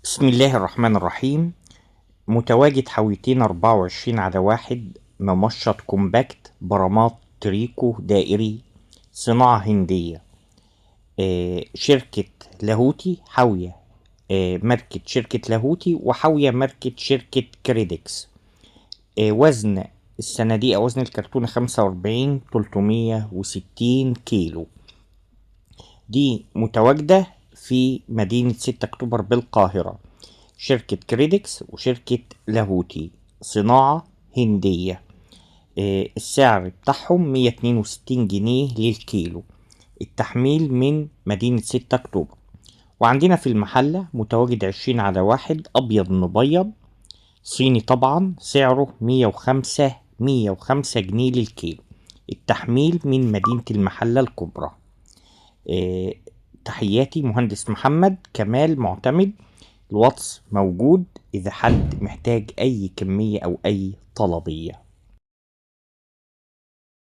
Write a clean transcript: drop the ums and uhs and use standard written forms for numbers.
بسم الله الرحمن الرحيم. متواجد حاويتين 24/1، ممشط كومباكت برامات تريكو دائري، صناعة هندية. شركة لاهوتي حاوية، ماركة شركة لاهوتي، وحاوية ماركة شركة كريدكس. وزن الصناديق أو وزن الكرتونة 45 360 كيلو. دي متواجدة في مدينة 6 أكتوبر بالقاهرة. شركة كريدكس وشركة لاهوتي، صناعة هندية. السعر بتاعهم 162 جنيه للكيلو. التحميل من مدينة 6 أكتوبر. وعندنا في المحلة متواجد 20/1 أبيض مبيض صيني، طبعا سعره 105 جنيه للكيلو. التحميل من مدينة المحلة الكبرى. آه، تحياتي مهندس محمد كمال معتمد. الواتس موجود إذا حد محتاج أي كمية أو أي طلبية.